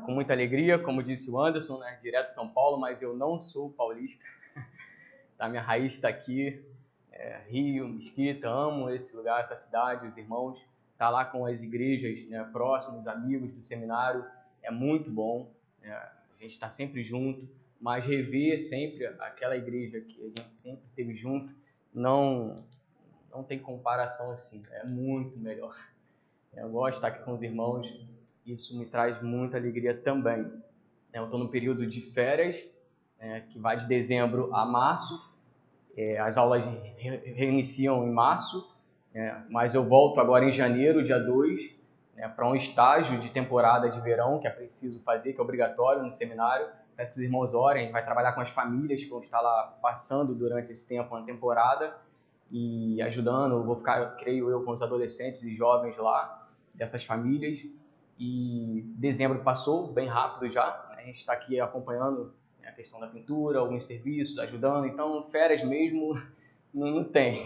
com muita alegria, como disse o Anderson, né, direto de São Paulo, mas eu não sou paulista. Tá, minha raiz está aqui, Rio, Mesquita, amo esse lugar, essa cidade, os irmãos. Tá lá com as igrejas, né, próximos, amigos do seminário, é muito bom. A gente está sempre junto, mas rever sempre aquela igreja que a gente sempre esteve junto, não tem comparação assim, é muito melhor. Eu gosto de estar aqui com os irmãos, isso me traz muita alegria também. Eu estou no período de férias, que vai de dezembro a março. As aulas reiniciam em março, mas eu volto agora em janeiro, dia 2, para um estágio de temporada de verão que é preciso fazer, que é obrigatório no seminário. Peço que os irmãos orem, a gente vai trabalhar com as famílias que vão estar lá passando durante esse tempo, uma temporada, e ajudando. Eu vou ficar, creio eu, com os adolescentes e jovens lá, dessas famílias. E dezembro passou bem rápido já, a gente está aqui acompanhando a questão da pintura, alguns serviços, ajudando. Então, férias mesmo não tem.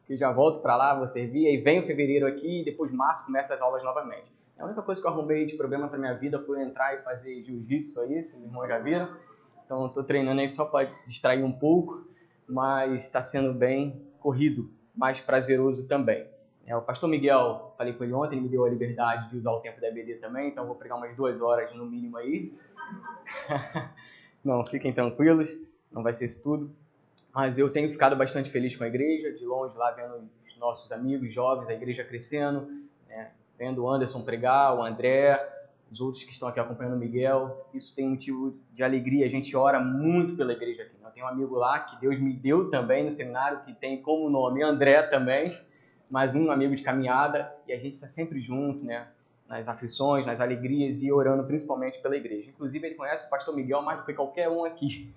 Porque já volto para lá, vou servir, aí vem o fevereiro aqui e depois março começa as aulas novamente. A única coisa que eu arrumei de problema para minha vida foi entrar e fazer jiu-jitsu aí, se os irmãos já viram. Então, estou treinando aí só para distrair um pouco, mas está sendo bem corrido, mais prazeroso também. O pastor Miguel, falei com ele ontem, ele me deu a liberdade de usar o tempo da EBD também, então vou pregar umas 2 horas no mínimo aí. Não, fiquem tranquilos, não vai ser isso tudo. Mas eu tenho ficado bastante feliz com a igreja, de longe lá vendo os nossos amigos jovens, a igreja crescendo, vendo o Anderson pregar, o André, os outros que estão aqui acompanhando o Miguel. Isso tem motivo de alegria, a gente ora muito pela igreja aqui. Eu tenho um amigo lá que Deus me deu também no seminário, que tem como nome André também, mais um amigo de caminhada, e a gente está sempre junto, nas aflições, nas alegrias e orando principalmente pela igreja. Inclusive, ele conhece o pastor Miguel mais do que qualquer um aqui,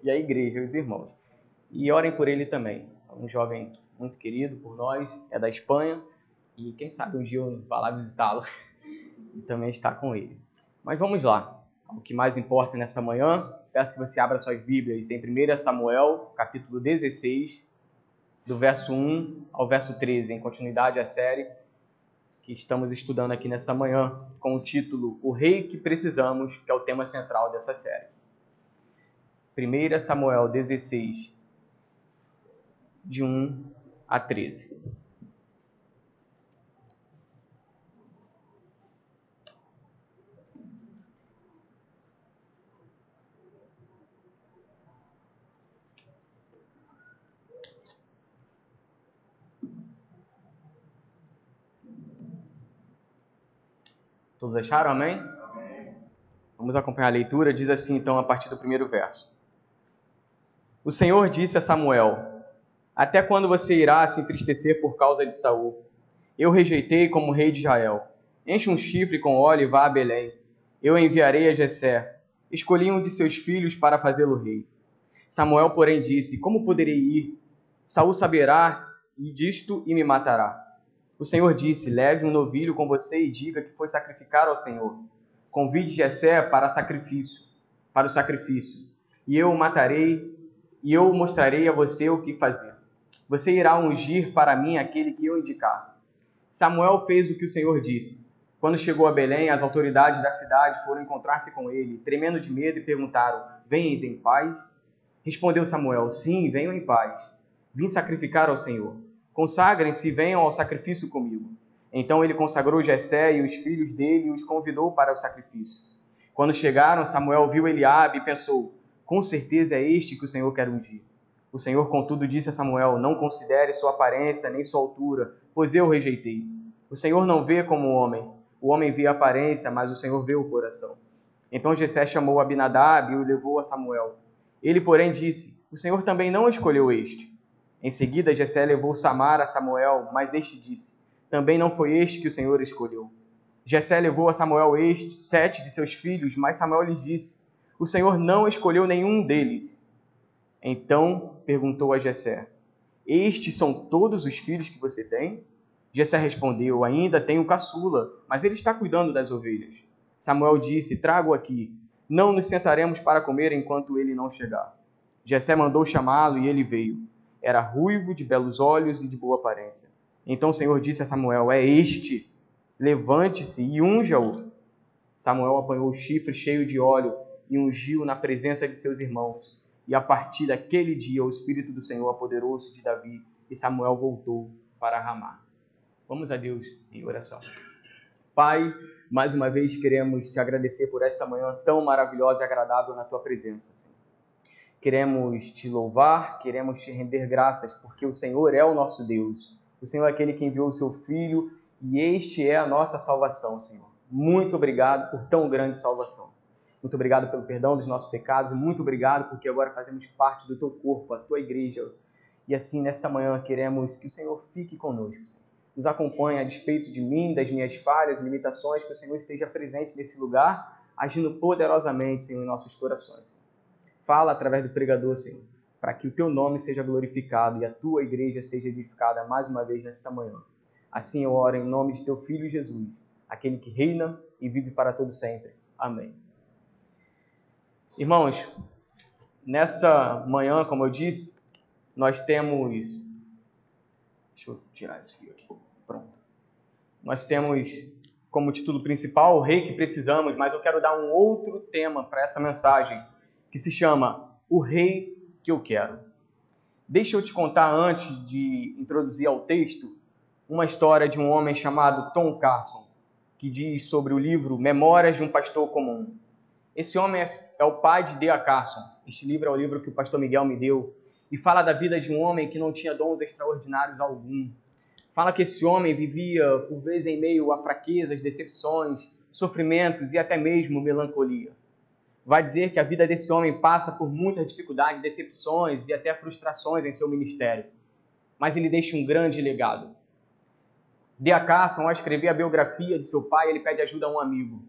e a igreja, os irmãos. E orem por ele também, um jovem muito querido por nós, é da Espanha, e quem sabe um dia eu vá lá visitá-lo e também estar com ele. Mas vamos lá, o que mais importa nessa manhã, peço que você abra suas Bíblias em 1 Samuel, capítulo 16, do verso 1 ao verso 13, em continuidade à série que estamos estudando aqui nessa manhã, com o título O Rei que Precisamos, que é o tema central dessa série. 1 Samuel 16, de 1 a 13. Todos acharam? Amém? Vamos acompanhar a leitura. Diz assim, então, a partir do primeiro verso. O Senhor disse a Samuel: Até quando você irá se entristecer por causa de Saul? Eu rejeitei como rei de Israel. Enche um chifre com óleo e vá a Belém. Eu enviarei a Jessé. Escolhi um de seus filhos para fazê-lo rei. Samuel, porém, disse: Como poderei ir? Saul saberá disto e me matará. O Senhor disse: Leve um novilho com você e diga que foi sacrificar ao Senhor. Convide Jessé para o sacrifício, e eu o matarei, e eu mostrarei a você o que fazer. Você irá ungir para mim aquele que eu indicar. Samuel fez o que o Senhor disse. Quando chegou a Belém, as autoridades da cidade foram encontrar-se com ele, tremendo de medo, e perguntaram: Vens em paz? Respondeu Samuel: Sim, venho em paz. Vim sacrificar ao Senhor. Consagrem-se e venham ao sacrifício comigo. Então ele consagrou Jessé e os filhos dele e os convidou para o sacrifício. Quando chegaram, Samuel viu Eliabe e pensou: Com certeza é este que o Senhor quer ungir. O Senhor, contudo, disse a Samuel: Não considere sua aparência nem sua altura, pois eu o rejeitei. O Senhor não vê como o homem vê a aparência, mas o Senhor vê o coração. Então Jessé chamou Abinadab e o levou a Samuel. Ele, porém, disse: O Senhor também não escolheu este. Em seguida, Jessé levou Samar a Samuel, mas este disse: Também não foi este que o Senhor escolheu. Jessé levou a Samuel 7 de seus filhos, mas Samuel lhe disse: O Senhor não escolheu nenhum deles. Então perguntou a Jessé: Estes são todos os filhos que você tem? Jessé respondeu: Ainda tenho o caçula, mas ele está cuidando das ovelhas. Samuel disse: Traga-o aqui. Não nos sentaremos para comer enquanto ele não chegar. Jessé mandou chamá-lo e ele veio. Era ruivo, de belos olhos e de boa aparência. Então o Senhor disse a Samuel: É este. Levante-se e unja-o. Samuel apanhou o chifre cheio de óleo e ungiu na presença de seus irmãos. E a partir daquele dia o Espírito do Senhor apoderou-se de Davi e Samuel voltou para Ramá. Vamos a Deus em oração. Pai, mais uma vez queremos te agradecer por esta manhã tão maravilhosa e agradável na tua presença, Senhor. Queremos te louvar, queremos te render graças, porque o Senhor é o nosso Deus. O Senhor é aquele que enviou o seu Filho e este é a nossa salvação, Senhor. Muito obrigado por tão grande salvação. Muito obrigado pelo perdão dos nossos pecados e muito obrigado porque agora fazemos parte do teu corpo, a tua igreja. E assim, nesta manhã, queremos que o Senhor fique conosco, Senhor. Nos acompanhe a despeito de mim, das minhas falhas, limitações, que o Senhor esteja presente nesse lugar, agindo poderosamente, Senhor, em nossos corações. Fala através do pregador, Senhor, para que o teu nome seja glorificado e a tua igreja seja edificada mais uma vez nesta manhã. Assim eu oro em nome de teu Filho Jesus, aquele que reina e vive para todo sempre. Amém. Irmãos, nessa manhã, como eu disse, nós temos... Deixa eu tirar esse fio aqui. Pronto. Nós temos como título principal o Rei que Precisamos, mas eu quero dar um outro tema para essa mensagem, que se chama O Rei que Eu Quero. Deixa eu te contar, antes de introduzir ao texto, uma história de um homem chamado Tom Carson, que diz sobre o livro Memórias de um Pastor Comum. Esse homem é o pai de D.A. Carson. Este livro é o livro que o pastor Miguel me deu e fala da vida de um homem que não tinha dons extraordinários algum. Fala que esse homem vivia, por vezes, em meio a fraquezas, decepções, sofrimentos e até mesmo melancolia. Vai dizer que a vida desse homem passa por muitas dificuldades, decepções e até frustrações em seu ministério. Mas ele deixa um grande legado. D.A. Carson, ao escrever a biografia de seu pai, ele pede ajuda a um amigo.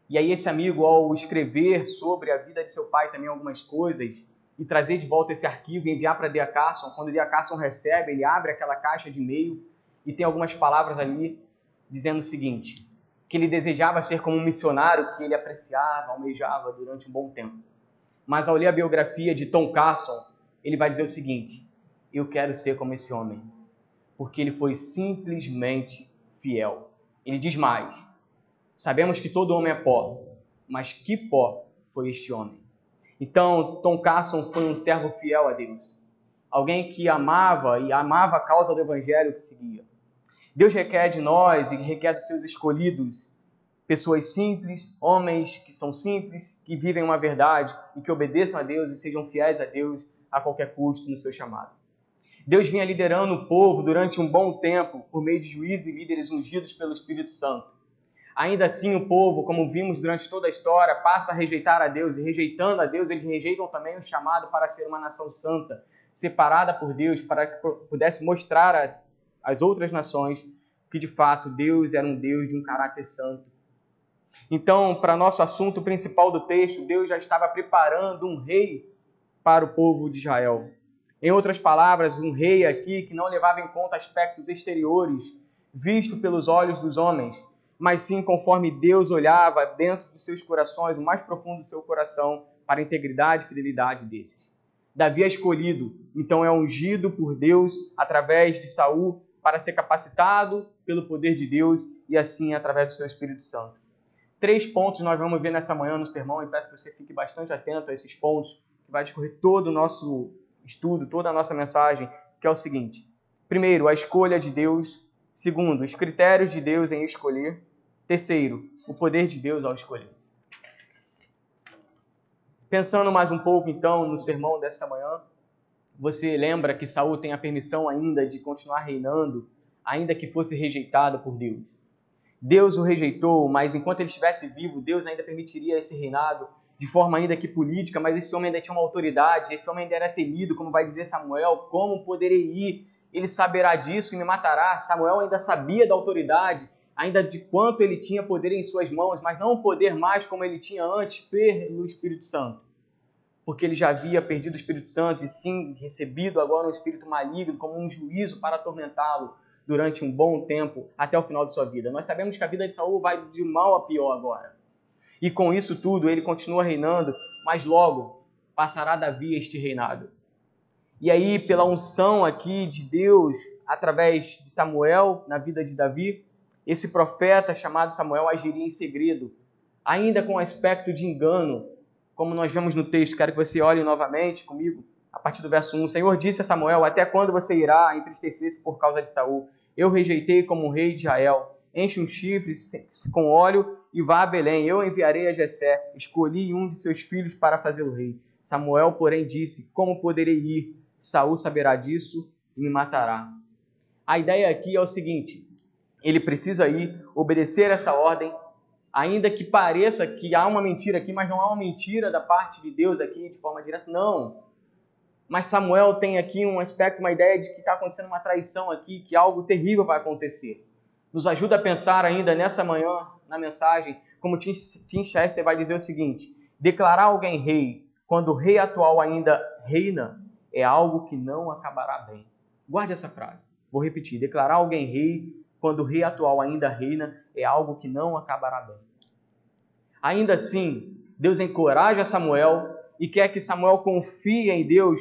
E aí esse amigo, ao escrever sobre a vida de seu pai também algumas coisas, e trazer de volta esse arquivo e enviar para D.A. Carson, quando D.A. Carson recebe, ele abre aquela caixa de e-mail e tem algumas palavras ali dizendo o seguinte, que ele desejava ser como um missionário que ele apreciava, almejava durante um bom tempo. Mas ao ler a biografia de Tom Carson, ele vai dizer o seguinte, eu quero ser como esse homem, porque ele foi simplesmente fiel. Ele diz mais, sabemos que todo homem é pó, mas que pó foi este homem? Então, Tom Carson foi um servo fiel a Deus. Alguém que amava a causa do evangelho que seguia. Deus requer de nós e requer dos seus escolhidos pessoas simples, homens que são simples, que vivem uma verdade e que obedeçam a Deus e sejam fiéis a Deus a qualquer custo no seu chamado. Deus vinha liderando o povo durante um bom tempo por meio de juízes e líderes ungidos pelo Espírito Santo. Ainda assim, o povo, como vimos durante toda a história, passa a rejeitar a Deus. E rejeitando a Deus, eles rejeitam também o chamado para ser uma nação santa, separada por Deus, para que pudesse mostrar às outras nações que, de fato, Deus era um Deus de um caráter santo. Então, para nosso assunto principal do texto, Deus já estava preparando um rei para o povo de Israel. Em outras palavras, um rei aqui que não levava em conta aspectos exteriores, visto pelos olhos dos homens, mas sim conforme Deus olhava dentro dos seus corações, o mais profundo do seu coração, para a integridade e fidelidade desses. Davi é escolhido, então é ungido por Deus através de Saul para ser capacitado pelo poder de Deus e assim através do seu Espírito Santo. 3 pontos nós vamos ver nessa manhã no sermão e peço que você fique bastante atento a esses pontos, que vai discorrer todo o nosso estudo, toda a nossa mensagem, que é o seguinte. Primeiro, a escolha de Deus. Segundo, os critérios de Deus em escolher. Terceiro, o poder de Deus ao escolher. Pensando mais um pouco, então, no sermão desta manhã, você lembra que Saul tem a permissão ainda de continuar reinando, ainda que fosse rejeitado por Deus. Deus o rejeitou, mas enquanto ele estivesse vivo, Deus ainda permitiria esse reinado, de forma ainda que política, mas esse homem ainda tinha uma autoridade, esse homem ainda era temido, como vai dizer Samuel, como poderei ir? Ele saberá disso e me matará. Samuel ainda sabia da autoridade, ainda de quanto ele tinha poder em suas mãos, mas não o poder mais como ele tinha antes pelo Espírito Santo. Porque ele já havia perdido o Espírito Santo e sim recebido agora um espírito maligno como um juízo para atormentá-lo durante um bom tempo até o final de sua vida. Nós sabemos que a vida de Saul vai de mal a pior agora. E com isso tudo ele continua reinando, mas logo passará Davi este reinado. E aí, pela unção aqui de Deus, através de Samuel, na vida de Davi, esse profeta chamado Samuel agiria em segredo, ainda com aspecto de engano, como nós vemos no texto. Quero que você olhe novamente comigo, a partir do verso 1. O Senhor disse a Samuel: até quando você irá entristecer-se por causa de Saul? Eu rejeitei como rei de Israel. Enche um chifre com óleo e vá a Belém. Eu enviarei a Jessé. Escolhi um de seus filhos para fazê-lo rei. Samuel, porém, disse: como poderei ir? Saul saberá disso e me matará. A ideia aqui é o seguinte: ele precisa ir, obedecer essa ordem, ainda que pareça que há uma mentira aqui, mas não há uma mentira da parte de Deus aqui de forma direta, não. Mas Samuel tem aqui um aspecto, uma ideia de que está acontecendo uma traição aqui, que algo terrível vai acontecer. Nos ajuda a pensar ainda nessa manhã, na mensagem, como Tim Chester vai dizer o seguinte: declarar alguém rei, quando o rei atual ainda reina, é algo que não acabará bem. Guarde essa frase. Vou repetir: declarar alguém rei, quando o rei atual ainda reina, é algo que não acabará bem. Ainda assim, Deus encoraja Samuel e quer que Samuel confie em Deus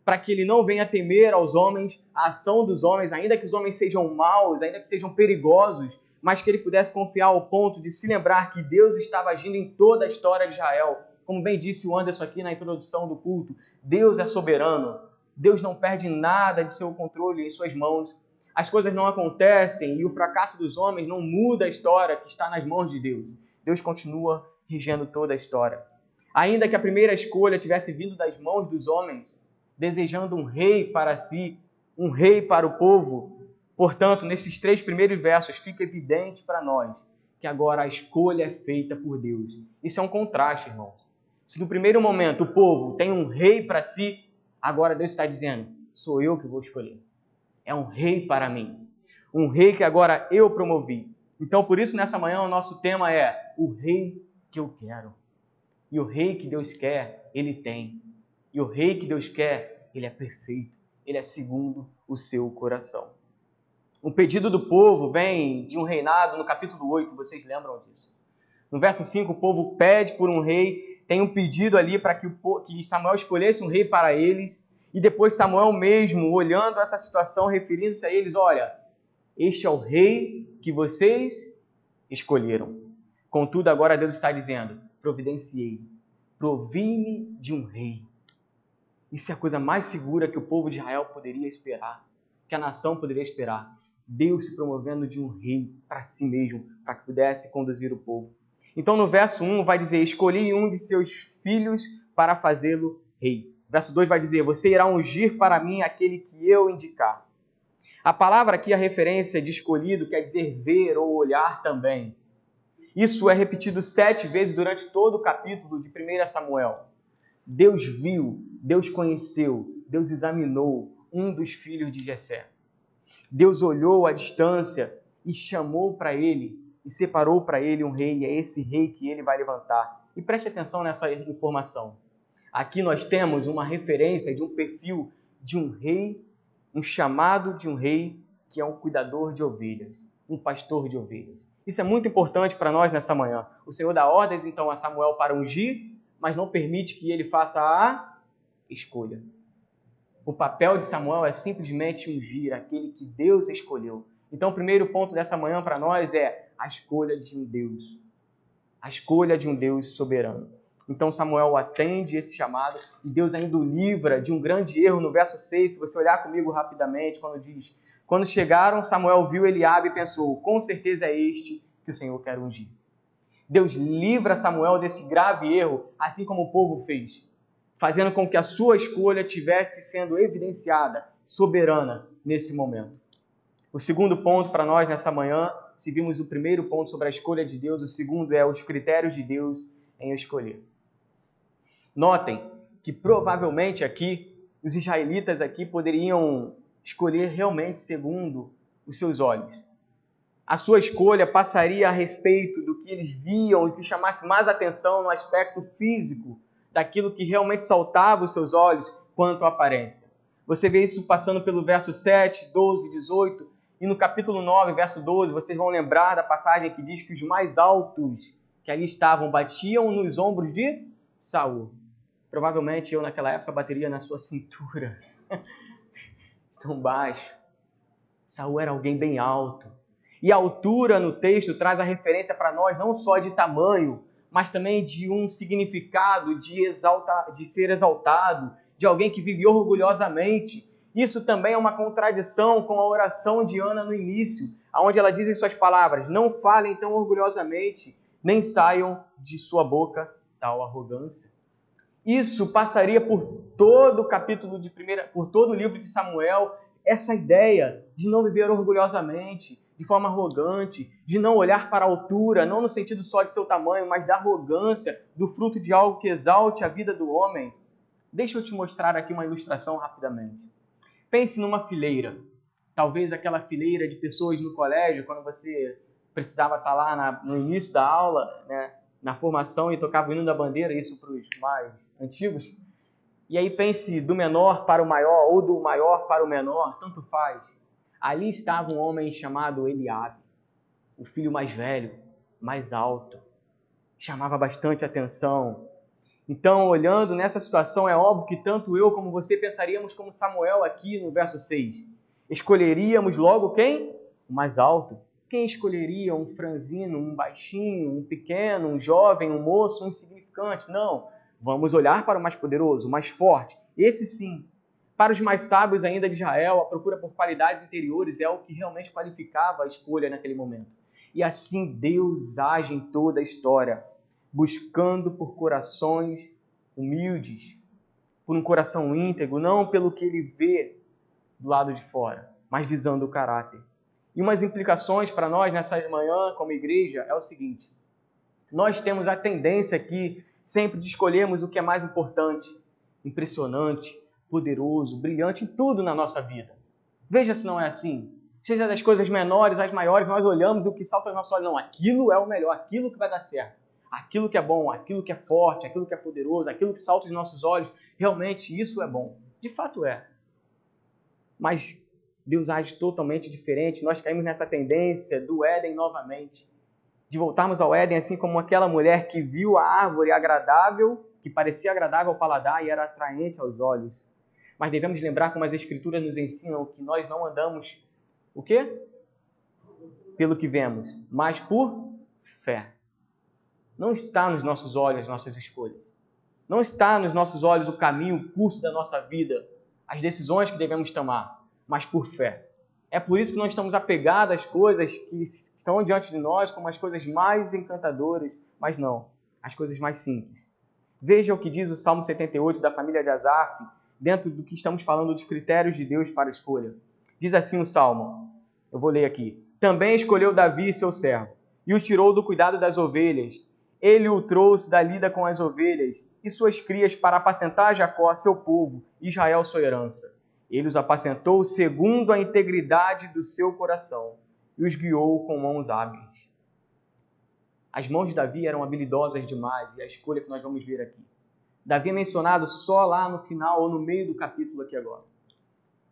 para que ele não venha temer aos homens, a ação dos homens, ainda que os homens sejam maus, ainda que sejam perigosos, mas que ele pudesse confiar ao ponto de se lembrar que Deus estava agindo em toda a história de Israel. Como bem disse o Anderson aqui na introdução do culto, Deus é soberano. Deus não perde nada de seu controle em suas mãos. As coisas não acontecem e o fracasso dos homens não muda a história que está nas mãos de Deus. Deus continua regendo toda a história. Ainda que a primeira escolha tivesse vindo das mãos dos homens, desejando um rei para si, um rei para o povo, portanto, nesses 3 primeiros versos fica evidente para nós que agora a escolha é feita por Deus. Isso é um contraste, irmãos. Se no primeiro momento o povo tem um rei para si, agora Deus está dizendo: sou eu que vou escolher. É um rei para mim. Um rei que agora eu promovi. Então, por isso, nessa manhã, o nosso tema é o rei que eu quero. E o rei que Deus quer, ele tem. E o rei que Deus quer, ele é perfeito. Ele é segundo o seu coração. O pedido do povo vem de um reinado no capítulo 8, vocês lembram disso? No verso 5, o povo pede por um rei, tem um pedido ali para que Samuel escolhesse um rei para eles. E depois Samuel mesmo, olhando essa situação, referindo-se a eles: olha, este é o rei que vocês escolheram. Contudo, agora Deus está dizendo: providenciei, provi-me de um rei. Isso é a coisa mais segura que o povo de Israel poderia esperar, que a nação poderia esperar. Deus se promovendo de um rei para si mesmo, para que pudesse conduzir o povo. Então, no verso 1 vai dizer: escolhi um de seus filhos para fazê-lo rei. Verso 2 vai dizer: você irá ungir para mim aquele que eu indicar. A palavra aqui, a referência de escolhido, quer dizer ver ou olhar também. Isso é repetido 7 vezes durante todo o capítulo de 1 Samuel. Deus viu, Deus conheceu, Deus examinou um dos filhos de Jessé. Deus olhou à distância e chamou para ele e separou para ele um rei. É esse rei que ele vai levantar. E preste atenção nessa informação. Aqui nós temos uma referência de um perfil de um rei, um chamado de um rei que é um cuidador de ovelhas, um pastor de ovelhas. Isso é muito importante para nós nessa manhã. O Senhor dá ordens então a Samuel para ungir, mas não permite que ele faça a escolha. O papel de Samuel é simplesmente ungir aquele que Deus escolheu. Então o primeiro ponto dessa manhã para nós é a escolha de um Deus. A escolha de um Deus soberano. Então Samuel atende esse chamado e Deus ainda o livra de um grande erro no verso 6. Se você olhar comigo rapidamente, quando diz: quando chegaram, Samuel viu Eliabe e pensou: com certeza é este que o Senhor quer ungir. Deus livra Samuel desse grave erro, assim como o povo fez, fazendo com que a sua escolha tivesse sendo evidenciada, soberana, nesse momento. O segundo ponto para nós nessa manhã, se vimos o primeiro ponto sobre a escolha de Deus, o segundo é os critérios de Deus em escolher. Notem que provavelmente aqui, os israelitas aqui poderiam escolher realmente segundo os seus olhos. A sua escolha passaria a respeito do que eles viam e que chamasse mais atenção no aspecto físico, daquilo que realmente saltava os seus olhos quanto à aparência. Você vê isso passando pelo verso 7, 12, 18, e no capítulo 9, verso 12, vocês vão lembrar da passagem que diz que os mais altos que ali estavam batiam nos ombros de Saul. Provavelmente eu naquela época bateria na sua cintura. Tão baixo. Saul era alguém bem alto. E a altura no texto traz a referência para nós não só de tamanho, mas também de um significado de ser exaltado, de alguém que vive orgulhosamente. Isso também é uma contradição com a oração de Ana no início, onde ela diz em suas palavras: não falem tão orgulhosamente, nem saiam de sua boca tal arrogância. Isso passaria por todo o capítulo por todo o livro de Samuel, essa ideia de não viver orgulhosamente, de forma arrogante, de não olhar para a altura, não no sentido só de seu tamanho, mas da arrogância, do fruto de algo que exalte a vida do homem. Deixa eu te mostrar aqui uma ilustração rapidamente. Pense numa fileira, talvez aquela fileira de pessoas no colégio, quando você precisava estar lá no início da aula, né, na formação e tocava o hino da bandeira, isso para os mais antigos. E aí pense do menor para o maior ou do maior para o menor, tanto faz. Ali estava um homem chamado Eliabe, o filho mais velho, mais alto, chamava bastante atenção. Então, olhando nessa situação, é óbvio que tanto eu como você pensaríamos como Samuel aqui no verso 6. Escolheríamos logo quem? O mais alto. Quem escolheria um franzino, um baixinho, um pequeno, um jovem, um moço, um insignificante? Não. Vamos olhar para o mais poderoso, o mais forte. Esse sim. Para os mais sábios ainda de Israel, a procura por qualidades interiores é o que realmente qualificava a escolha naquele momento. E assim Deus age em toda a história, buscando por corações humildes, por um coração íntegro, não pelo que ele vê do lado de fora, mas visando o caráter. E umas implicações para nós nessa manhã, como igreja, é o seguinte: nós temos a tendência aqui sempre de escolhermos o que é mais importante, impressionante, poderoso, brilhante em tudo na nossa vida. Veja se não é assim. Seja das coisas menores às maiores, nós olhamos e o que salta aos nossos olhos, não, aquilo é o melhor, aquilo que vai dar certo. Aquilo que é bom, aquilo que é forte, aquilo que é poderoso, aquilo que salta aos nossos olhos, realmente isso é bom. De fato é. Mas Deus age totalmente diferente. Nós caímos nessa tendência do Éden novamente. De voltarmos ao Éden assim como aquela mulher que viu a árvore agradável, que parecia agradável ao paladar e era atraente aos olhos. Mas devemos lembrar como as Escrituras nos ensinam que nós não andamos, o quê? Pelo que vemos, mas por fé. Não está nos nossos olhos as nossas escolhas. Não está nos nossos olhos o caminho, o curso da nossa vida, as decisões que devemos tomar, mas por fé. É por isso que nós estamos apegados às coisas que estão diante de nós como as coisas mais encantadoras, mas não, as coisas mais simples. Veja o que diz o Salmo 78 da família de Asaf, dentro do que estamos falando dos critérios de Deus para a escolha. Diz assim o Salmo, eu vou ler aqui: também escolheu Davi, seu servo, e o tirou do cuidado das ovelhas. Ele o trouxe da lida com as ovelhas e suas crias para apacentar Jacó, seu povo, Israel, sua herança. Ele os apacentou segundo a integridade do seu coração e os guiou com mãos hábeis. As mãos de Davi eram habilidosas demais, e a escolha que nós vamos ver aqui. Davi é mencionado só lá no final ou no meio do capítulo aqui agora.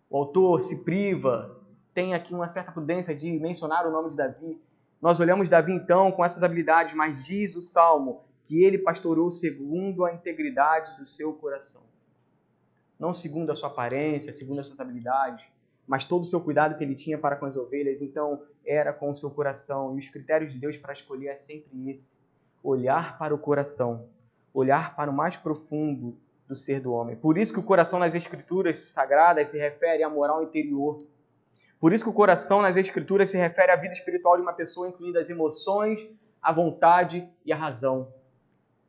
O autor se priva, tem aqui uma certa prudência de mencionar o nome de Davi. Nós olhamos Davi então com essas habilidades, mas diz o Salmo que ele pastorou segundo a integridade do seu coração. Não segundo a sua aparência, segundo as suas habilidades, mas todo o seu cuidado que ele tinha para com as ovelhas, então era com o seu coração. E os critérios de Deus para escolher é sempre esse: olhar para o coração, olhar para o mais profundo do ser do homem. Por isso que o coração nas Escrituras sagradas se refere à moral interior. Por isso que o coração nas Escrituras se refere à vida espiritual de uma pessoa, incluindo as emoções, a vontade e a razão.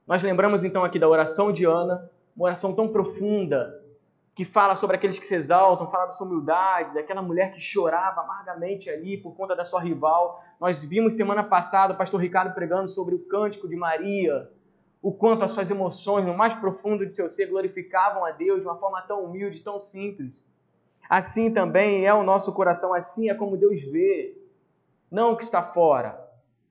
Nós lembramos então aqui da oração de Ana, uma oração tão profunda, que fala sobre aqueles que se exaltam, fala da sua humildade, daquela mulher que chorava amargamente ali por conta da sua rival. Nós vimos semana passada o pastor Ricardo pregando sobre o cântico de Maria, o quanto as suas emoções, no mais profundo de seu ser, glorificavam a Deus de uma forma tão humilde, tão simples. Assim também é o nosso coração, assim é como Deus vê. Não o que está fora,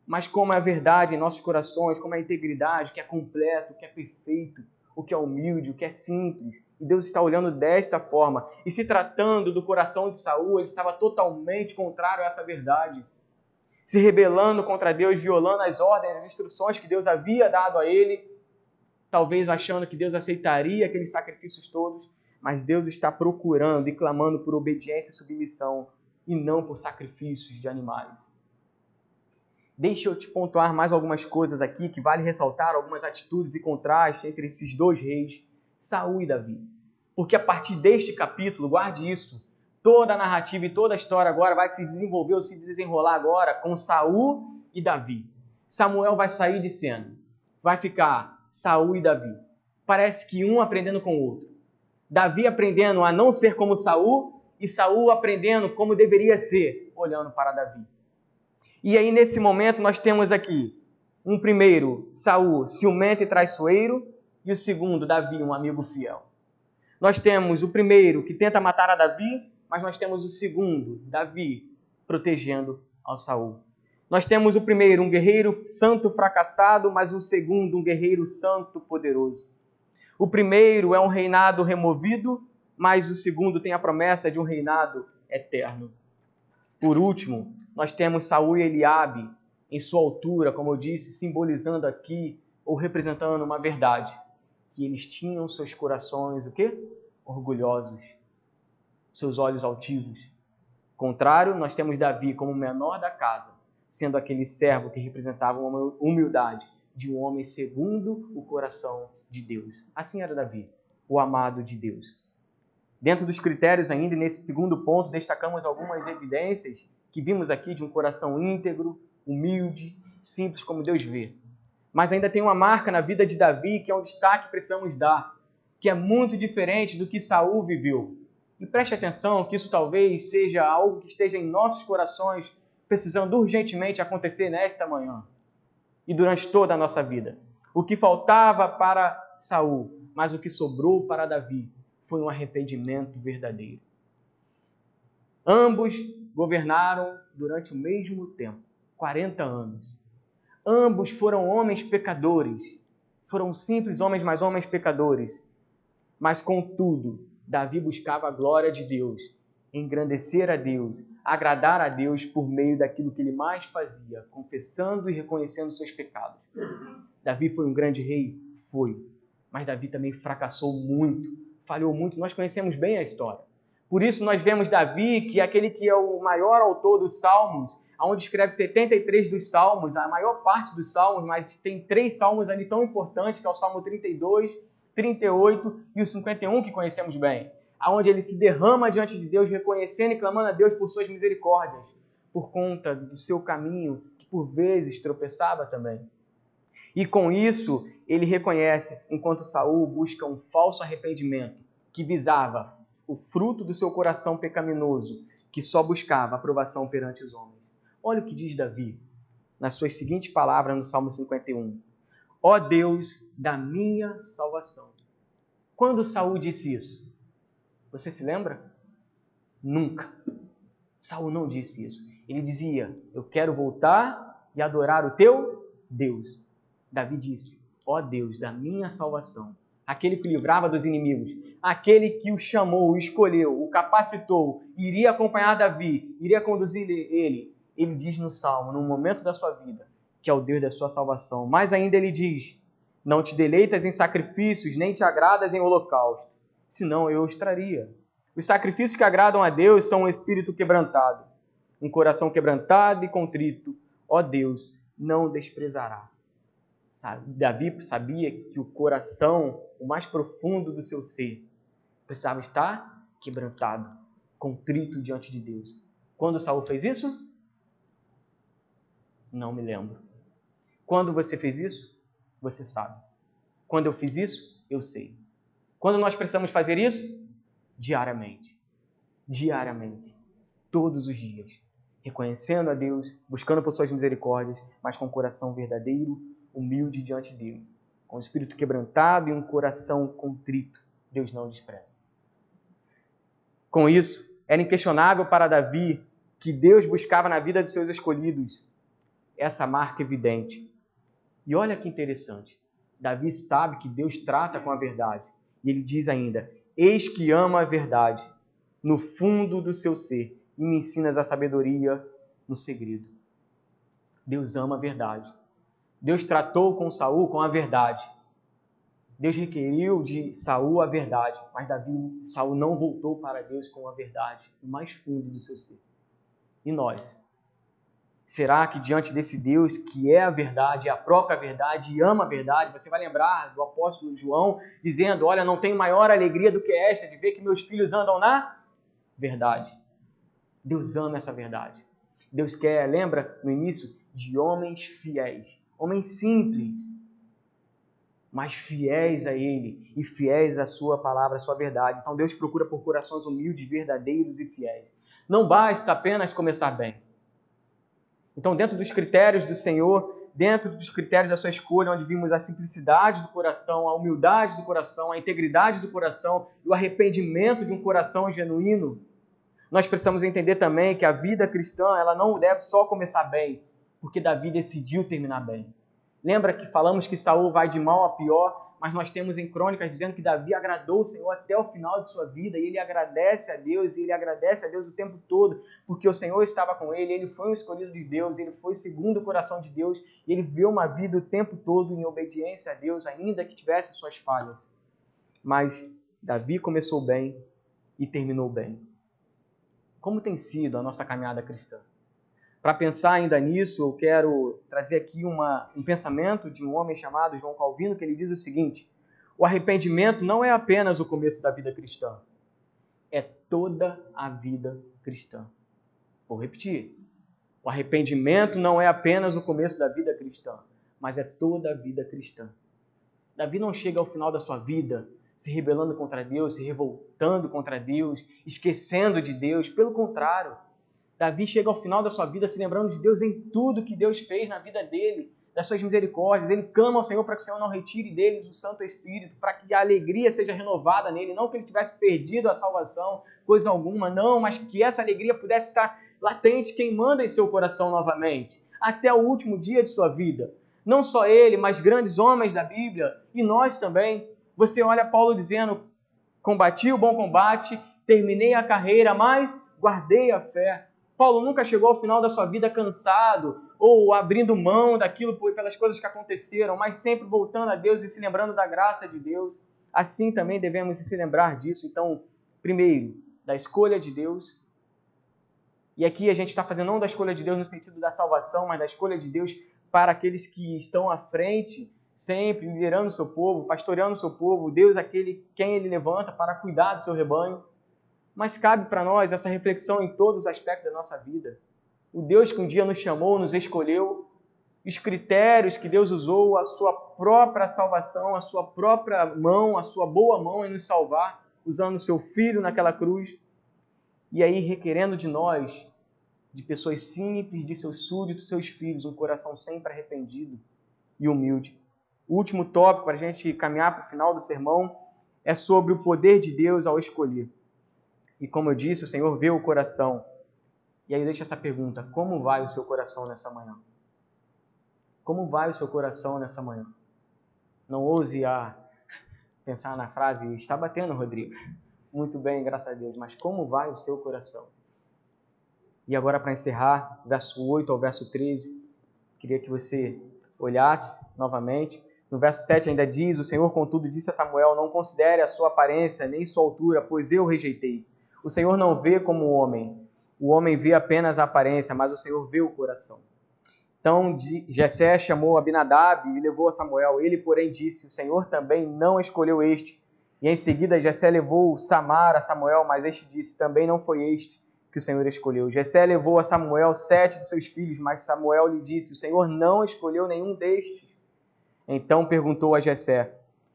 mas como é a verdade em nossos corações, como é a integridade, o que é completo, o que é perfeito, o que é humilde, o que é simples. E Deus está olhando desta forma. E se tratando do coração de Saul, ele estava totalmente contrário a essa verdade. Se rebelando contra Deus, violando as ordens, as instruções que Deus havia dado a ele, talvez achando que Deus aceitaria aqueles sacrifícios todos, mas Deus está procurando e clamando por obediência e submissão, e não por sacrifícios de animais. Deixa eu te pontuar mais algumas coisas aqui que vale ressaltar, algumas atitudes e contrastes entre esses dois reis, Saul e Davi. Porque a partir deste capítulo, guarde isso, toda a narrativa e toda a história agora vai se desenvolver ou se desenrolar agora com Saul e Davi. Samuel vai sair de cena. Vai ficar Saul e Davi. Parece que um aprendendo com o outro. Davi aprendendo a não ser como Saul e Saul aprendendo como deveria ser, olhando para Davi. E aí, nesse momento, nós temos aqui um primeiro, Saul, ciumento e traiçoeiro, e o segundo, Davi, um amigo fiel. Nós temos o primeiro que tenta matar a Davi, mas nós temos o segundo, Davi, protegendo ao Saul. Nós temos o primeiro, um guerreiro santo fracassado, mas o segundo, um guerreiro santo poderoso. O primeiro é um reinado removido, mas o segundo tem a promessa de um reinado eterno. Por último, nós temos Saul e Eliabe em sua altura, como eu disse, simbolizando aqui ou representando uma verdade, que eles tinham seus corações, o quê? Orgulhosos, seus olhos altivos. Contrário, nós temos Davi como o menor da casa, sendo aquele servo que representava uma humildade de um homem segundo o coração de Deus. Assim era Davi, o amado de Deus. Dentro dos critérios ainda, nesse segundo ponto, destacamos algumas evidências que vimos aqui de um coração íntegro, humilde, simples como Deus vê. Mas ainda tem uma marca na vida de Davi que é um destaque que precisamos dar, que é muito diferente do que Saul viveu. E preste atenção que isso talvez seja algo que esteja em nossos corações precisando urgentemente acontecer nesta manhã e durante toda a nossa vida. O que faltava para Saul, mas o que sobrou para Davi foi um arrependimento verdadeiro. Ambos governaram durante o mesmo tempo, 40 anos. Ambos foram homens pecadores. Foram simples homens, mas homens pecadores. Mas, contudo, Davi buscava a glória de Deus, engrandecer a Deus, agradar a Deus por meio daquilo que ele mais fazia, confessando e reconhecendo seus pecados. Davi foi um grande rei? Foi. Mas Davi também fracassou muito, falhou muito. Nós conhecemos bem a história. Por isso nós vemos Davi, que é aquele que é o maior autor dos Salmos, onde escreve 73 dos Salmos, a maior parte dos Salmos, mas tem 3 Salmos ali tão importantes, que é o Salmo 32, 38 e o 51, que conhecemos bem, onde ele se derrama diante de Deus, reconhecendo e clamando a Deus por suas misericórdias, por conta do seu caminho, que por vezes tropeçava também. E com isso, ele reconhece, enquanto Saul busca um falso arrependimento, que visava o fruto do seu coração pecaminoso, que só buscava aprovação perante os homens. Olha o que diz Davi, nas suas seguintes palavras no Salmo 51. Ó Deus da minha salvação. Quando Saul disse isso? Você se lembra? Nunca. Saul não disse isso. Ele dizia, eu quero voltar e adorar o teu Deus. Davi disse, ó Deus da minha salvação, aquele que o livrava dos inimigos, aquele que o chamou, o escolheu, o capacitou, iria acompanhar Davi, iria conduzir ele. Ele diz no Salmo, no momento da sua vida, que é o Deus da sua salvação. Mas ainda ele diz, não te deleitas em sacrifícios, nem te agradas em holocausto, senão eu os traria. Os sacrifícios que agradam a Deus são um espírito quebrantado, um coração quebrantado e contrito. Ó Deus, não desprezará. Davi sabia que o coração, o mais profundo do seu ser, precisava estar quebrantado, contrito diante de Deus. Quando Saul fez isso? Não me lembro. Quando você fez isso? Você sabe. Quando eu fiz isso? Eu sei. Quando nós precisamos fazer isso? Diariamente. Diariamente. Todos os dias. Reconhecendo a Deus, buscando por suas misericórdias, mas com um coração verdadeiro, humilde diante dele. Com o espírito quebrantado e um coração contrito. Deus não despreza. Com isso, era inquestionável para Davi que Deus buscava na vida de seus escolhidos essa marca evidente. E olha que interessante. Davi sabe que Deus trata com a verdade. E ele diz ainda, eis que ama a verdade no fundo do seu ser e me ensinas a sabedoria no segredo. Deus ama a verdade. Deus tratou com Saul com a verdade. Deus requeriu de Saul a verdade, mas Saul não voltou para Deus com a verdade no mais fundo do seu ser. E nós? Será que diante desse Deus que é a verdade, é a própria verdade e ama a verdade, você vai lembrar do apóstolo João dizendo, olha, não tenho maior alegria do que esta, de ver que meus filhos andam na verdade. Deus ama essa verdade. Deus quer, lembra no início, de homens fiéis, homens simples, mas fiéis a Ele e fiéis à sua palavra, à sua verdade. Então Deus procura por corações humildes, verdadeiros e fiéis. Não basta apenas começar bem. Então, dentro dos critérios do Senhor, dentro dos critérios da sua escolha, onde vimos a simplicidade do coração, a humildade do coração, a integridade do coração e o arrependimento de um coração genuíno, nós precisamos entender também que a vida cristã ela não deve só começar bem, porque Davi decidiu terminar bem. Lembra que falamos que Saul vai de mal a pior, mas nós temos em Crônicas dizendo que Davi agradou o Senhor até o final de sua vida, e ele agradece a Deus, e ele agradece a Deus o tempo todo, porque o Senhor estava com ele, ele foi um escolhido de Deus, ele foi segundo o coração de Deus, e ele viveu uma vida o tempo todo em obediência a Deus, ainda que tivesse suas falhas. Mas Davi começou bem e terminou bem. Como tem sido a nossa caminhada cristã? Para pensar ainda nisso, eu quero trazer aqui um pensamento de um homem chamado João Calvino, que ele diz o seguinte: o arrependimento não é apenas o começo da vida cristã, é toda a vida cristã. Vou repetir. O arrependimento não é apenas o começo da vida cristã, mas é toda a vida cristã. Davi não chega ao final da sua vida se rebelando contra Deus, se revoltando contra Deus, esquecendo de Deus. Pelo contrário, Davi chega ao final da sua vida se lembrando de Deus em tudo que Deus fez na vida dele, das suas misericórdias. Ele clama ao Senhor para que o Senhor não retire dele o Santo Espírito, para que a alegria seja renovada nele, não que ele tivesse perdido a salvação, coisa alguma, não, mas que essa alegria pudesse estar latente, queimando em seu coração novamente, até o último dia de sua vida. Não só ele, mas grandes homens da Bíblia, e nós também. Você olha Paulo dizendo, combati o bom combate, terminei a carreira, mas guardei a fé. Paulo nunca chegou ao final da sua vida cansado ou abrindo mão daquilo pelas coisas que aconteceram, mas sempre voltando a Deus e se lembrando da graça de Deus. Assim também devemos se lembrar disso. Então, primeiro, da escolha de Deus. E aqui a gente está fazendo não da escolha de Deus no sentido da salvação, mas da escolha de Deus para aqueles que estão à frente, sempre liderando o seu povo, pastoreando o seu povo. Deus é aquele quem ele levanta para cuidar do seu rebanho. Mas cabe para nós essa reflexão em todos os aspectos da nossa vida. O Deus que um dia nos chamou, nos escolheu, os critérios que Deus usou, a sua própria salvação, a sua própria mão, a sua boa mão em nos salvar, usando o seu Filho naquela cruz, e aí requerendo de nós, de pessoas simples, de seus súditos, seus filhos, um coração sempre arrependido e humilde. O último tópico para a gente caminhar para o final do sermão é sobre o poder de Deus ao escolher. E como eu disse, o Senhor vê o coração. E aí eu deixo essa pergunta: como vai o seu coração nessa manhã? Como vai o seu coração nessa manhã? Não ouse pensar na frase, está batendo, Rodrigo. Muito bem, graças a Deus. Mas como vai o seu coração? E agora, para encerrar, verso 8 ao verso 13, queria que você olhasse novamente. No verso 7 ainda diz, o Senhor, contudo, disse a Samuel, não considere a sua aparência nem sua altura, pois eu o rejeitei. O Senhor não vê como o homem vê apenas a aparência, mas o Senhor vê o coração. Então Jessé chamou Abinadab e levou a Samuel. Ele, porém, disse, o Senhor também não escolheu este. E em seguida Jessé levou Samar a Samuel, mas este disse, também não foi este que o Senhor escolheu. Jessé levou a Samuel 7 de seus filhos, mas Samuel lhe disse, o Senhor não escolheu nenhum destes. Então perguntou a Jessé,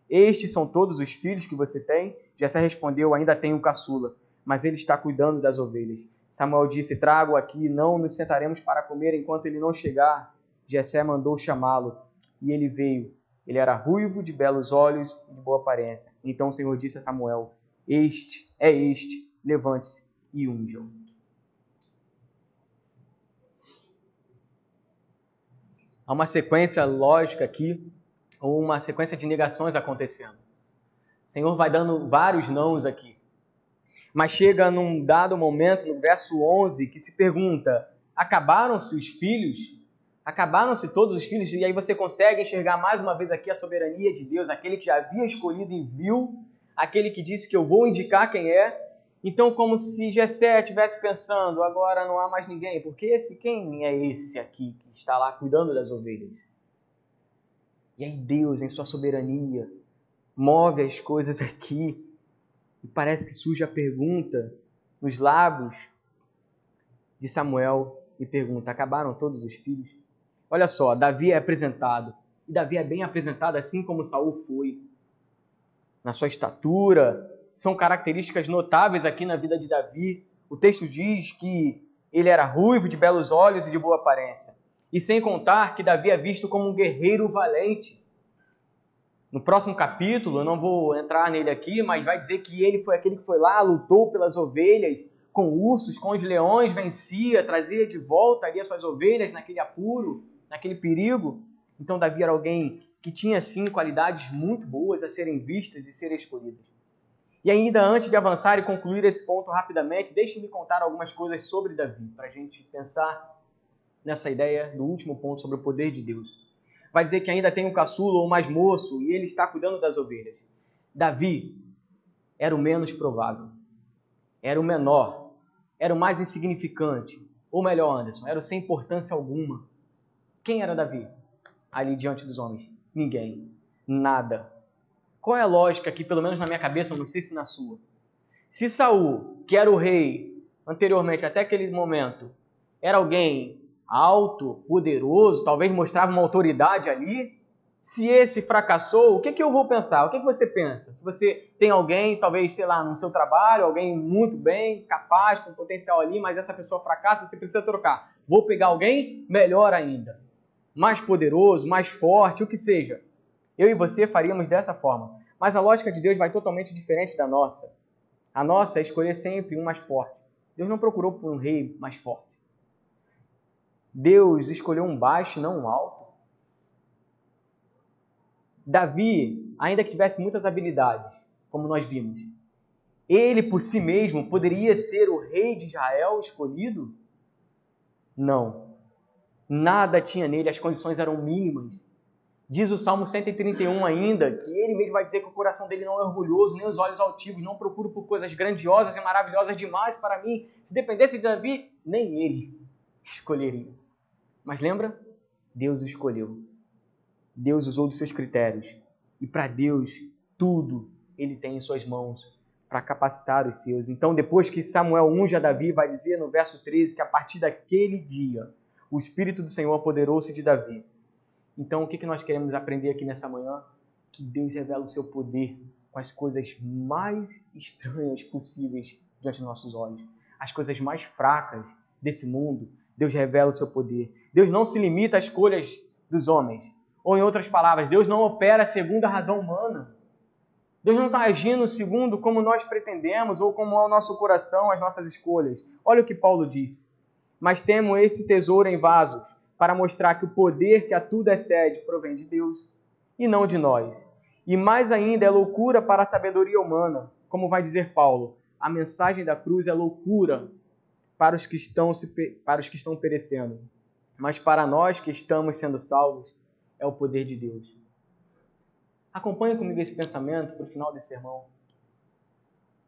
estes são todos os filhos que você tem? Jessé respondeu, ainda tenho um caçula, mas ele está cuidando das ovelhas. Samuel disse, trago aqui, não nos sentaremos para comer enquanto ele não chegar. Jessé mandou chamá-lo, e ele veio. Ele era ruivo, de belos olhos e de boa aparência. Então o Senhor disse a Samuel, este, levante-se e unja-o. Há uma sequência lógica aqui, ou uma sequência de negações acontecendo. O Senhor vai dando vários nãos aqui. Mas chega num dado momento, no verso 11, que se pergunta, acabaram-se os filhos? Acabaram-se todos os filhos? E aí você consegue enxergar mais uma vez aqui a soberania de Deus, aquele que já havia escolhido e viu, aquele que disse que eu vou indicar quem é, Então, como se Jessé estivesse pensando, agora não há mais ninguém, porque quem é esse aqui que está lá cuidando das ovelhas? E aí Deus, em sua soberania, move as coisas aqui e parece que surge a pergunta nos lábios de Samuel e pergunta, acabaram todos os filhos? Olha só, Davi é apresentado, e Davi é bem apresentado assim como Saul foi. Na sua estatura, são características notáveis aqui na vida de Davi. O texto diz que ele era ruivo, de belos olhos e de boa aparência. E sem contar que Davi é visto como um guerreiro valente. No próximo capítulo, eu não vou entrar nele aqui, mas vai dizer que ele foi aquele que foi lá, lutou pelas ovelhas, com ursos, com os leões, vencia, trazia de volta ali as suas ovelhas naquele apuro, naquele perigo. Então Davi era alguém que tinha, sim, qualidades muito boas a serem vistas e serem escolhidas. E ainda antes de avançar e concluir esse ponto rapidamente, deixe-me contar algumas coisas sobre Davi, para a gente pensar nessa ideia do último ponto sobre o poder de Deus. Vai dizer que ainda tem um caçula ou mais moço e ele está cuidando das ovelhas. Davi era o menos provável, era o menor, era o mais insignificante. Ou melhor, Anderson, era o sem importância alguma. Quem era Davi ali diante dos homens? Ninguém. Nada. Qual é a lógica aqui, pelo menos na minha cabeça, não sei se na sua? Se Saul, que era o rei anteriormente, até aquele momento, era alguém alto, poderoso, talvez mostrava uma autoridade ali, se esse fracassou, o que eu vou pensar? O que você pensa? Se você tem alguém, talvez, sei lá, no seu trabalho, alguém muito bem, capaz, com potencial ali, mas essa pessoa fracassa, você precisa trocar. Vou pegar alguém melhor ainda, mais poderoso, mais forte, o que seja. Eu e você faríamos dessa forma. Mas a lógica de Deus vai totalmente diferente da nossa. A nossa é escolher sempre um mais forte. Deus não procurou por um rei mais forte. Deus escolheu um baixo e não um alto. Davi, ainda que tivesse muitas habilidades, como nós vimos, ele por si mesmo poderia ser o rei de Israel escolhido? Não. Nada tinha nele, as condições eram mínimas. Diz o Salmo 131 ainda, que ele mesmo vai dizer que o coração dele não é orgulhoso, nem os olhos altivos, não procuro por coisas grandiosas e maravilhosas demais para mim. Se dependesse de Davi, nem ele escolheria. Mas lembra? Deus o escolheu. Deus usou dos seus critérios. E para Deus, tudo ele tem em suas mãos para capacitar os seus. Então, depois que Samuel unge a Davi, vai dizer no verso 13 que a partir daquele dia, o Espírito do Senhor apoderou-se de Davi. Então, o que nós queremos aprender aqui nessa manhã? Que Deus revela o seu poder com as coisas mais estranhas possíveis diante dos nossos olhos. As coisas mais fracas desse mundo, Deus revela o seu poder. Deus não se limita às escolhas dos homens. Ou, em outras palavras, Deus não opera segundo a razão humana. Deus não está agindo segundo como nós pretendemos ou como é o nosso coração, as nossas escolhas. Olha o que Paulo disse. Mas temos esse tesouro em vasos, para mostrar que o poder que a tudo excede provém de Deus e não de nós. E mais ainda é loucura para a sabedoria humana, como vai dizer Paulo. A mensagem da cruz é loucura para os que estão perecendo, mas para nós que estamos sendo salvos, é o poder de Deus. Acompanhe comigo esse pensamento para o final desse sermão.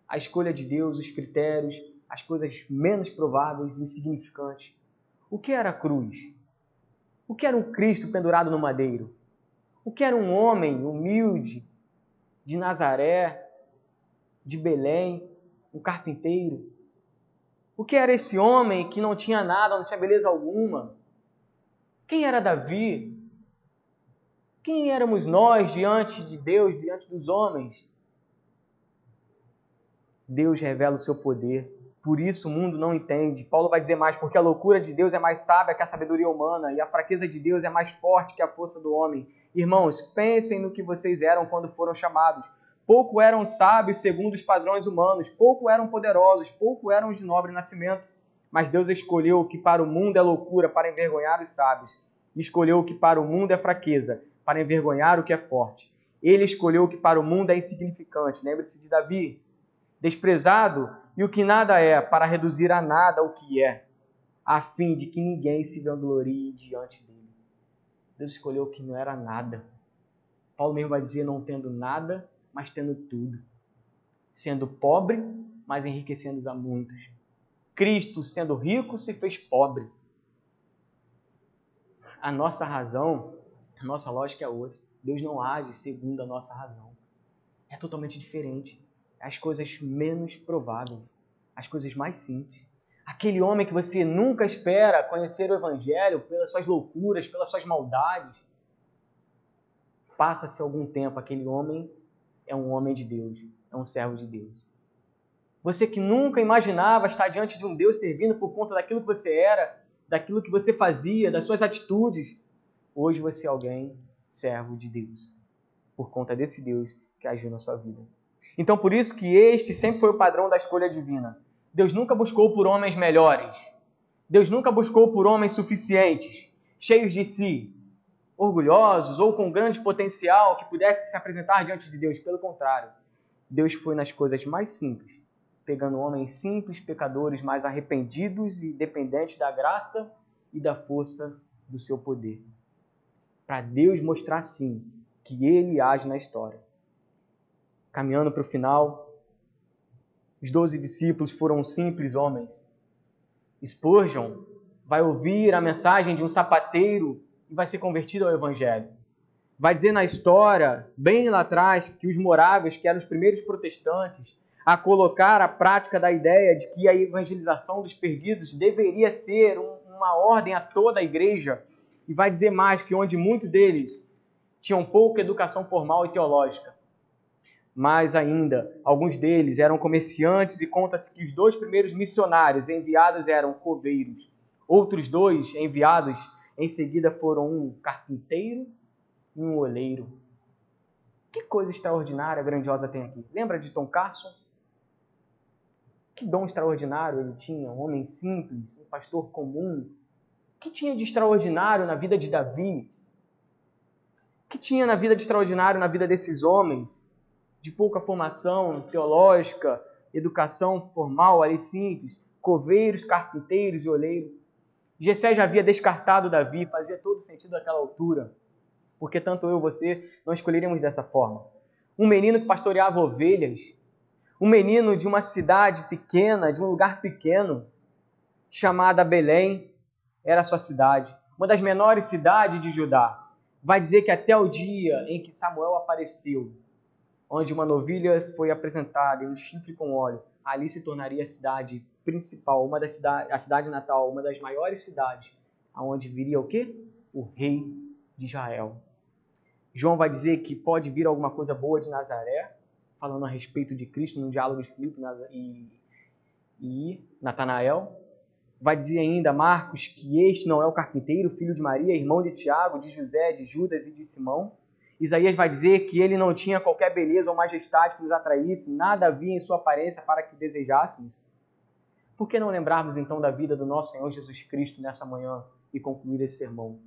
A escolha de Deus, os critérios, as coisas menos prováveis e insignificantes. O que era a cruz? O que era um Cristo pendurado no madeiro? O que era um homem humilde, de Nazaré, de Belém, um carpinteiro? O que era esse homem que não tinha nada, não tinha beleza alguma? Quem era Davi? Quem éramos nós diante de Deus, diante dos homens? Deus revela o seu poder. Por isso o mundo não entende. Paulo vai dizer mais, porque a loucura de Deus é mais sábia que a sabedoria humana e a fraqueza de Deus é mais forte que a força do homem. Irmãos, pensem no que vocês eram quando foram chamados. Pouco eram sábios segundo os padrões humanos, pouco eram poderosos, pouco eram de nobre nascimento. Mas Deus escolheu o que para o mundo é loucura para envergonhar os sábios. E escolheu o que para o mundo é fraqueza para envergonhar o que é forte. Ele escolheu o que para o mundo é insignificante. Lembre-se de Davi. Desprezado e o que nada é, para reduzir a nada o que é, a fim de que ninguém se vanglorie diante dele. Deus escolheu o que não era nada. Paulo mesmo vai dizer, não tendo nada, mas tendo tudo. Sendo pobre, mas enriquecendo a muitos. Cristo, sendo rico, se fez pobre. A nossa razão, a nossa lógica é outra. Deus não age segundo a nossa razão. É totalmente diferente. As coisas menos prováveis, as coisas mais simples. Aquele homem que você nunca espera conhecer o Evangelho pelas suas loucuras, pelas suas maldades. Passa-se algum tempo, aquele homem é um homem de Deus, é um servo de Deus. Você que nunca imaginava estar diante de um Deus servindo por conta daquilo que você era, daquilo que você fazia, das suas atitudes, hoje você é alguém servo de Deus, por conta desse Deus que agiu na sua vida. Então, por isso que este sempre foi o padrão da escolha divina. Deus nunca buscou por homens melhores. Deus nunca buscou por homens suficientes, cheios de si, orgulhosos ou com grande potencial que pudesse se apresentar diante de Deus. Pelo contrário, Deus foi nas coisas mais simples, pegando homens simples, pecadores, mas arrependidos e dependentes da graça e da força do seu poder. Para Deus mostrar, sim, que Ele age na história. Caminhando para o final, os 12 discípulos foram simples homens. Spurgeon vai ouvir a mensagem de um sapateiro e vai ser convertido ao Evangelho. Vai dizer na história, bem lá atrás, que os moráveis, que eram os primeiros protestantes, a colocar a prática da ideia de que a evangelização dos perdidos deveria ser uma ordem a toda a igreja. E vai dizer mais que onde muitos deles tinham pouca educação formal e teológica. Mas ainda, alguns deles eram comerciantes e conta-se que os 2 primeiros missionários enviados eram coveiros. Outros 2 enviados em seguida foram um carpinteiro e um oleiro. Que coisa extraordinária, grandiosa tem aqui. Lembra de Tom Carson? Que dom extraordinário ele tinha, um homem simples, um pastor comum. O que tinha de extraordinário na vida de Davi? O que tinha na vida de extraordinário na vida desses homens? De pouca formação teológica, educação formal, ali simples, coveiros, carpinteiros e oleiros. Jessé já havia descartado Davi, fazia todo sentido naquela altura, porque tanto eu e você não escolheríamos dessa forma. Um menino que pastoreava ovelhas, um menino de uma cidade pequena, de um lugar pequeno, chamada Belém, era a sua cidade, uma das menores cidades de Judá. Vai dizer que até o dia em que Samuel apareceu, onde uma novilha foi apresentada e um chifre com óleo, ali se tornaria a cidade principal, a cidade natal, uma das maiores cidades, aonde viria o quê? O rei de Israel. João vai dizer que pode vir alguma coisa boa de Nazaré, falando a respeito de Cristo no diálogo de Filipe e Natanael. Vai dizer ainda Marcos que este não é o carpinteiro, filho de Maria, irmão de Tiago, de José, de Judas e de Simão. Isaías vai dizer que ele não tinha qualquer beleza ou majestade que nos atraísse, nada havia em sua aparência para que desejássemos. Por que não lembrarmos então da vida do nosso Senhor Jesus Cristo nessa manhã e concluir esse sermão?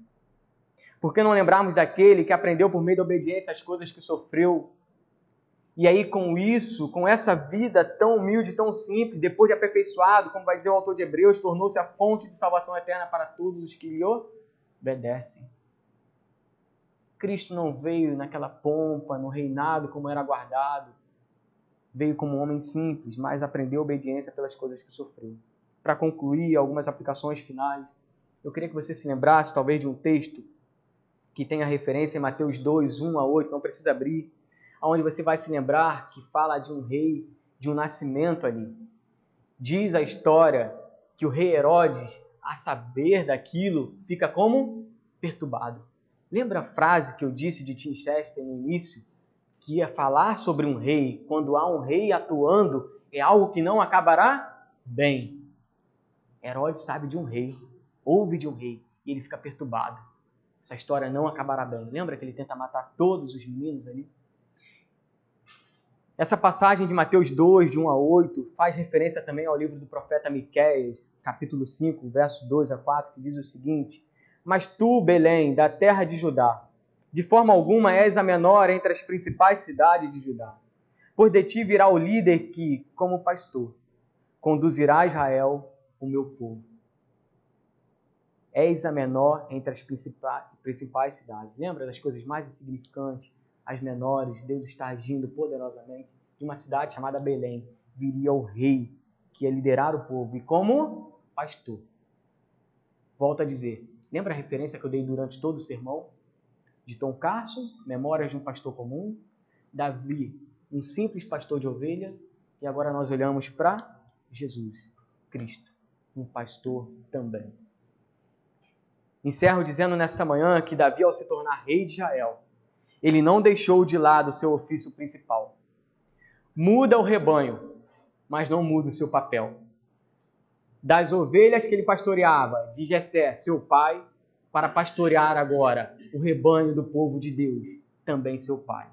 Por que não lembrarmos daquele que aprendeu por meio da obediência as coisas que sofreu? E aí com isso, com essa vida tão humilde, tão simples, depois de aperfeiçoado, como vai dizer o autor de Hebreus, tornou-se a fonte de salvação eterna para todos os que lhe obedecem. Cristo não veio naquela pompa, no reinado como era aguardado. Veio como um homem simples, mas aprendeu obediência pelas coisas que sofreu. Para concluir, algumas aplicações finais, eu queria que você se lembrasse talvez de um texto que tenha referência em Mateus 2, 1 a 8, não precisa abrir, onde você vai se lembrar que fala de um rei, de um nascimento ali. Diz a história que o rei Herodes, a saber daquilo, fica como? Perturbado. Lembra a frase que eu disse de Tim Chester no início? Que ia falar sobre um rei, quando há um rei atuando, é algo que não acabará bem. Herodes sabe de um rei, ouve de um rei, e ele fica perturbado. Essa história não acabará bem. Lembra que ele tenta matar todos os meninos ali? Essa passagem de Mateus 2, de 1 a 8, faz referência também ao livro do profeta Miqueias, capítulo 5, verso 2 a 4, que diz o seguinte: Mas tu, Belém, da terra de Judá, de forma alguma és a menor entre as principais cidades de Judá. Pois de ti virá o líder que, como pastor, conduzirá a Israel, o meu povo. És a menor entre as principais cidades. Lembra das coisas mais insignificantes, as menores? Deus está agindo poderosamente de uma cidade chamada Belém. viria o rei que ia liderar o povo e como pastor. Volto a dizer, lembra a referência que eu dei durante todo o sermão? De Tom Carson, Memórias de um Pastor Comum, Davi, um simples pastor de ovelha, e agora nós olhamos para Jesus, Cristo, um pastor também. Encerro dizendo nesta manhã que Davi, ao se tornar rei de Israel, ele não deixou de lado o seu ofício principal. Muda o rebanho, mas não muda o seu papel. Das ovelhas que ele pastoreava, de Jessé, seu pai, para pastorear agora o rebanho do povo de Deus, também seu pai.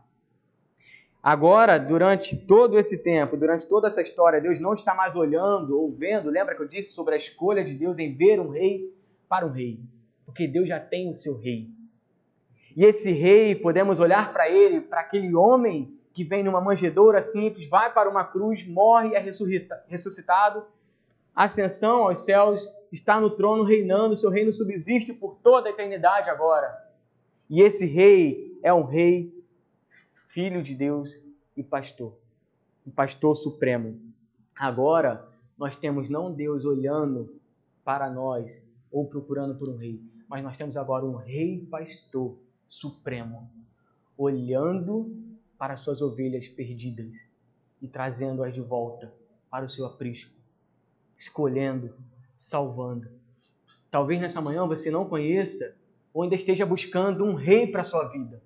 Agora, durante todo esse tempo, durante toda essa história, Deus não está mais olhando ou vendo, lembra que eu disse sobre a escolha de Deus em ver um rei para um rei, porque Deus já tem o seu rei. E esse rei, podemos olhar para ele, para aquele homem que vem numa manjedoura simples, vai para uma cruz, morre e é ressuscitado, ascensão aos céus, está no trono reinando, seu reino subsiste por toda a eternidade agora. E esse rei é um rei, filho de Deus e pastor, um pastor supremo. Agora, nós temos não Deus olhando para nós ou procurando por um rei, mas nós temos agora um rei pastor supremo, olhando para suas ovelhas perdidas e trazendo-as de volta para o seu aprisco, escolhendo, salvando. Talvez nessa manhã você não conheça ou ainda esteja buscando um rei para a sua vida.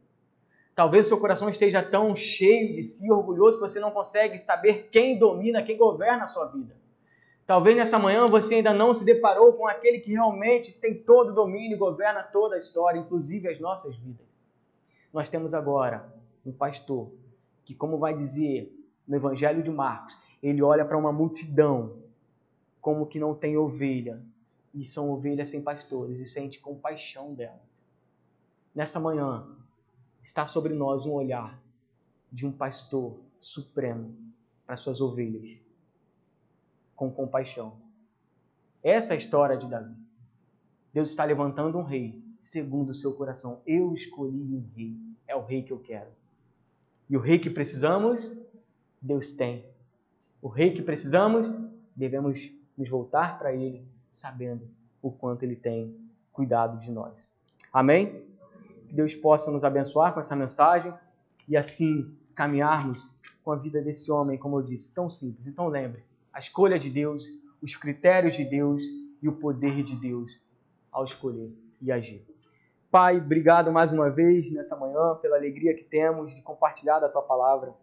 Talvez o seu coração esteja tão cheio de si, orgulhoso, que você não consegue saber quem domina, quem governa a sua vida. Talvez nessa manhã você ainda não se deparou com aquele que realmente tem todo o domínio e governa toda a história, inclusive as nossas vidas. Nós temos agora um pastor que, como vai dizer no Evangelho de Marcos, ele olha para uma multidão como que não tem ovelha, e são ovelhas sem pastores, e sente compaixão dela. Nessa manhã, está sobre nós um olhar de um pastor supremo para suas ovelhas, com compaixão. Essa é a história de Davi. Deus está levantando um rei, segundo o seu coração. Eu escolhi um rei, é o rei que eu quero. E o rei que precisamos, Deus tem. O rei que precisamos, devemos nos voltar para ele, sabendo o quanto ele tem cuidado de nós. Amém? Que Deus possa nos abençoar com essa mensagem e assim caminharmos com a vida desse homem, como eu disse, tão simples. Então lembre, a escolha de Deus, os critérios de Deus e o poder de Deus ao escolher e agir. Pai, obrigado mais uma vez nessa manhã pela alegria que temos de compartilhar da Tua palavra.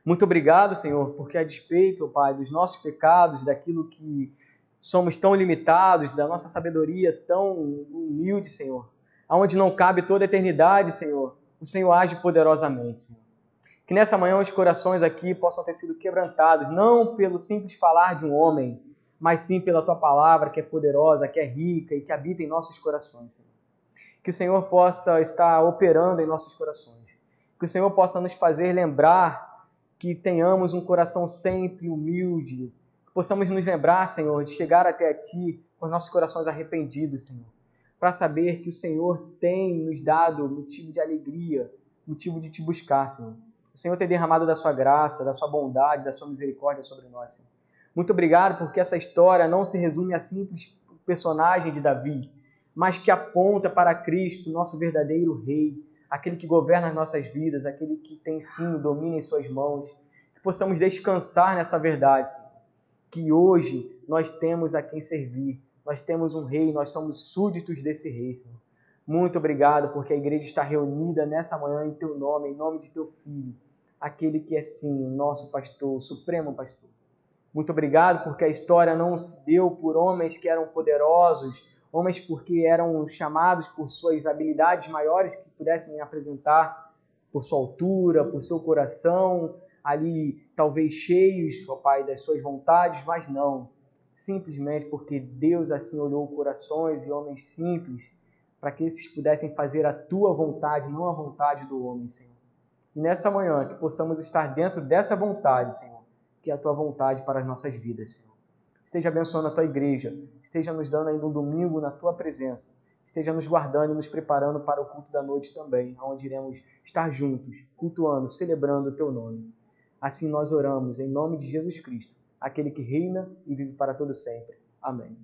Muito obrigado, Senhor, porque a despeito, Pai, dos nossos pecados, daquilo que somos tão limitados, da nossa sabedoria tão humilde, Senhor, aonde não cabe toda a eternidade, Senhor, o Senhor age poderosamente, Senhor. Que nessa manhã os corações aqui possam ter sido quebrantados, não pelo simples falar de um homem, mas sim pela Tua palavra, que é poderosa, que é rica e que habita em nossos corações, Senhor. Que o Senhor possa estar operando em nossos corações. Que o Senhor possa nos fazer lembrar que tenhamos um coração sempre humilde. Que possamos nos lembrar, Senhor, de chegar até a Ti com os nossos corações arrependidos, Senhor. Para saber que o Senhor tem nos dado motivo de alegria, motivo de Te buscar, Senhor. O Senhor tem derramado da Sua graça, da Sua bondade, da Sua misericórdia sobre nós, Senhor. Muito obrigado porque essa história não se resume a simples personagem de Davi, mas que aponta para Cristo, nosso verdadeiro Rei, aquele que governa as nossas vidas, aquele que tem sim o domínio em suas mãos. Que possamos descansar nessa verdade, Senhor. Que hoje nós temos a quem servir, nós temos um Rei, nós somos súditos desse Rei, Senhor. Muito obrigado porque a igreja está reunida nessa manhã em Teu nome, em nome de Teu Filho, aquele que é sim o nosso pastor, o supremo pastor. Muito obrigado porque a história não se deu por homens que eram poderosos, homens porque eram chamados por suas habilidades maiores que pudessem apresentar, por sua altura, por seu coração, ali talvez cheios, ó Pai, das suas vontades, mas não. Simplesmente porque Deus assim olhou corações e homens simples para que esses pudessem fazer a Tua vontade, não a vontade do homem, Senhor. E nessa manhã que possamos estar dentro dessa vontade, Senhor, que é a Tua vontade para as nossas vidas, Senhor. Esteja abençoando a Tua igreja, esteja nos dando ainda um domingo na Tua presença, esteja nos guardando e nos preparando para o culto da noite também, onde iremos estar juntos, cultuando, celebrando o Teu nome. Assim nós oramos em nome de Jesus Cristo, aquele que reina e vive para todo sempre. Amém.